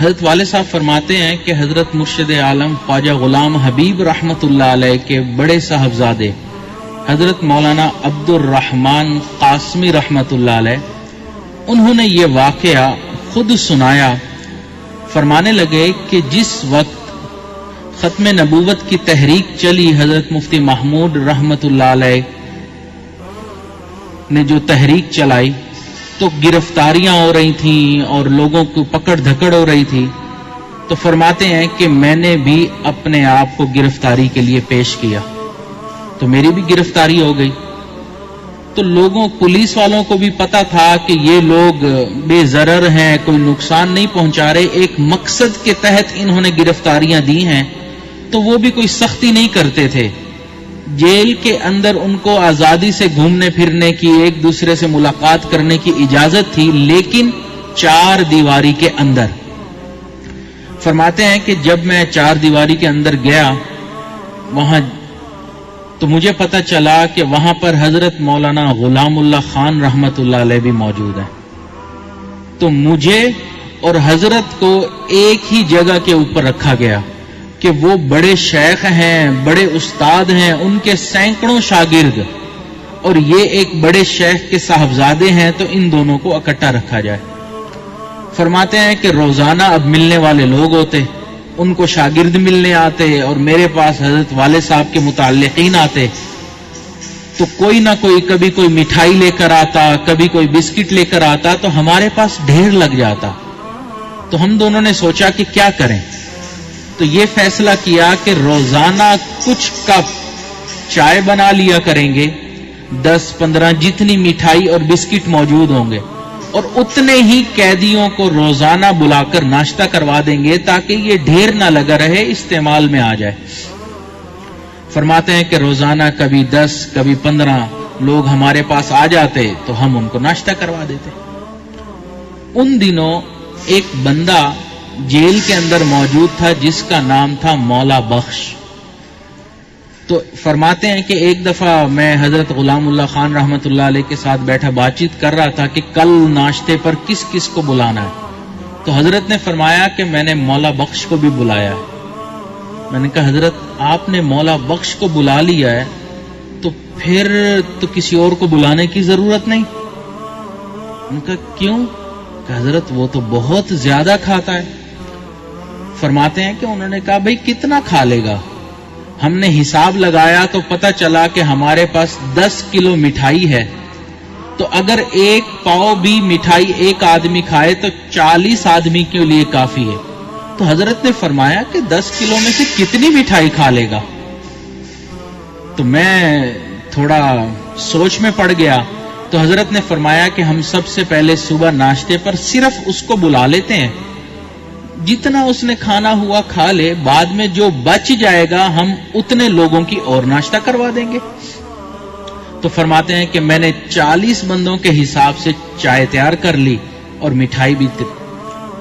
حضرت والد صاحب فرماتے ہیں کہ حضرت مرشد عالم خواجہ غلام حبیب رحمت اللہ علیہ کے بڑے صاحبزادے حضرت مولانا عبد الرحمن قاسمی رحمت اللہ علیہ، انہوں نے یہ واقعہ خود سنایا. فرمانے لگے کہ جس وقت ختم نبوت کی تحریک چلی، حضرت مفتی محمود رحمت اللہ علیہ نے جو تحریک چلائی تو گرفتاریاں ہو رہی تھیں اور لوگوں کو پکڑ دھکڑ ہو رہی تھی. تو فرماتے ہیں کہ میں نے بھی اپنے آپ کو گرفتاری کے لیے پیش کیا تو میری بھی گرفتاری ہو گئی. تو لوگوں پولیس والوں کو بھی پتا تھا کہ یہ لوگ بے ضرر ہیں، کوئی نقصان نہیں پہنچا رہے، ایک مقصد کے تحت انہوں نے گرفتاریاں دی ہیں، تو وہ بھی کوئی سختی نہیں کرتے تھے. جیل کے اندر ان کو آزادی سے گھومنے پھرنے کی، ایک دوسرے سے ملاقات کرنے کی اجازت تھی، لیکن 4 دیواری کے اندر. فرماتے ہیں کہ جب میں 4 دیواری کے اندر گیا وہاں تو مجھے پتا چلا کہ وہاں پر حضرت مولانا غلام اللہ خان رحمت اللہ علیہ بھی موجود ہیں. تو مجھے اور حضرت کو ایک ہی جگہ کے اوپر رکھا گیا کہ وہ بڑے شیخ ہیں، بڑے استاد ہیں، ان کے سینکڑوں شاگرد اور یہ ایک بڑے شیخ کے صاحبزادے ہیں، تو ان دونوں کو اکٹھا رکھا جائے. فرماتے ہیں کہ روزانہ اب ملنے والے لوگ ہوتے، ان کو شاگرد ملنے آتے اور میرے پاس حضرت والد صاحب کے متعلقین آتے، تو کوئی نہ کوئی، کبھی کوئی مٹھائی لے کر آتا، کبھی کوئی بسکٹ لے کر آتا، تو ہمارے پاس ڈھیر لگ جاتا. تو ہم دونوں نے سوچا کہ کیا کریں. تو یہ فیصلہ کیا کہ روزانہ کچھ کپ چائے بنا لیا کریں گے، 10-15 جتنی مٹھائی اور بسکٹ موجود ہوں گے، اور اتنے ہی قیدیوں کو روزانہ بلا کر ناشتہ کروا دیں گے تاکہ یہ ڈھیر نہ لگا رہے، استعمال میں آ جائے. فرماتے ہیں کہ روزانہ کبھی 10 کبھی 15 لوگ ہمارے پاس آ جاتے تو ہم ان کو ناشتہ کروا دیتے. ان دنوں ایک بندہ جیل کے اندر موجود تھا جس کا نام تھا مولا بخش. تو فرماتے ہیں کہ ایک دفعہ میں حضرت غلام اللہ خان رحمت اللہ علیہ کے ساتھ بیٹھا بات چیت کر رہا تھا کہ کل ناشتے پر کس کس کو بلانا ہے. تو حضرت نے فرمایا کہ میں نے مولا بخش کو بھی بلایا ہے. میں نے کہا حضرت آپ نے مولا بخش کو بلا لیا ہے تو پھر تو کسی اور کو بلانے کی ضرورت نہیں. میں نے کہا کیوں؟ کہ حضرت وہ تو بہت زیادہ کھاتا ہے. فرماتے ہیں کہ انہوں نے کہا بھئی کتنا کھا لے گا؟ ہم نے حساب لگایا تو پتا چلا کہ ہمارے پاس 10 کلو مٹھائی ہے، تو اگر 1 پاؤ بھی مٹھائی ایک آدمی کھائے تو 40 آدمی کے لیے کافی ہے. تو حضرت نے فرمایا کہ 10 کلو میں سے کتنی مٹھائی کھا لے گا؟ تو میں تھوڑا سوچ میں پڑ گیا. تو حضرت نے فرمایا کہ ہم سب سے پہلے صبح ناشتے پر صرف اس کو بلا لیتے ہیں، جتنا اس نے کھانا ہوا کھا لے، بعد میں جو بچ جائے گا ہم اتنے لوگوں کی اور ناشتہ کروا دیں گے. تو فرماتے ہیں کہ میں نے 40 بندوں کے حساب سے چائے تیار کر لی اور مٹھائی بھی.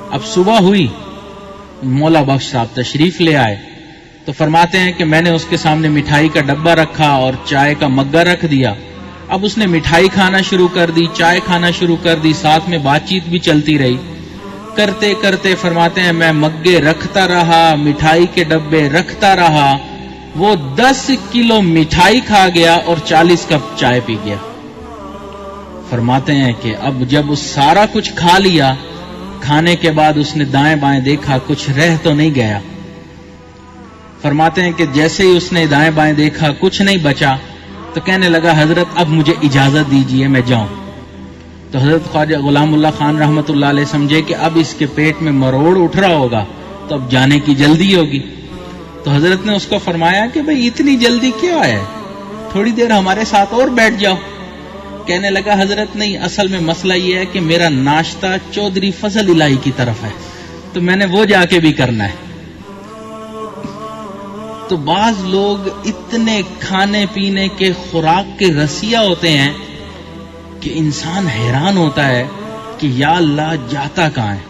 اب صبح ہوئی، مولا بخش صاحب تشریف لے آئے. تو فرماتے ہیں کہ میں نے اس کے سامنے مٹھائی کا ڈبہ رکھا اور چائے کا مگا رکھ دیا. اب اس نے مٹھائی کھانا شروع کر دی، چائے کھانا شروع کر دی، ساتھ میں بات چیت بھی چلتی رہی. کرتے کرتے فرماتے ہیں میں مگے رکھتا رہا، مٹھائی کے ڈبے رکھتا رہا. وہ 10 کلو مٹھائی کھا گیا اور 40 کپ چائے پی گیا. فرماتے ہیں کہ اب جب اس سارا کچھ کھا لیا، کھانے کے بعد اس نے دائیں بائیں دیکھا، کچھ رہ تو نہیں گیا. فرماتے ہیں کہ جیسے ہی اس نے دائیں بائیں دیکھا کچھ نہیں بچا تو کہنے لگا حضرت اب مجھے اجازت دیجئے میں جاؤں. تو حضرت خواجہ غلام اللہ خان رحمت اللہ علیہ سمجھے کہ اب اس کے پیٹ میں مروڑ اٹھ رہا ہوگا تو اب جانے کی جلدی ہوگی. تو حضرت نے اس کو فرمایا کہ بھئی اتنی جلدی کیا ہے، تھوڑی دیر ہمارے ساتھ اور بیٹھ جاؤ. کہنے لگا حضرت نہیں، اصل میں مسئلہ یہ ہے کہ میرا ناشتہ چودھری فضل الہی کی طرف ہے تو میں نے وہ جا کے بھی کرنا ہے. تو بعض لوگ اتنے کھانے پینے کے خوراک کے رسیہ ہوتے ہیں کہ انسان حیران ہوتا ہے کہ یا اللہ جاتا کہاں ہے.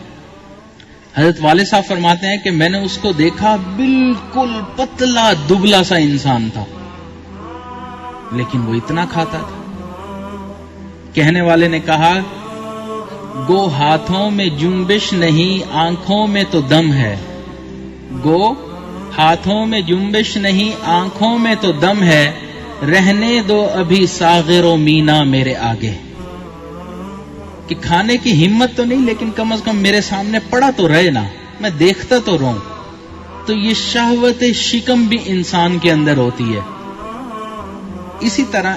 حضرت والد صاحب فرماتے ہیں کہ میں نے اس کو دیکھا، بالکل پتلا دبلا سا انسان تھا لیکن وہ اتنا کھاتا تھا. کہنے والے نے کہا گو ہاتھوں میں جنبش نہیں آنکھوں میں تو دم ہے، گو ہاتھوں میں جنبش نہیں آنکھوں میں تو دم ہے، رہنے دو ابھی ساغر و مینا میرے آگے. کہ کھانے کی ہمت تو نہیں لیکن کم از کم میرے سامنے پڑا تو رہے نا، میں دیکھتا تو رہوں. تو یہ شہوت شکم بھی انسان کے اندر ہوتی ہے. اسی طرح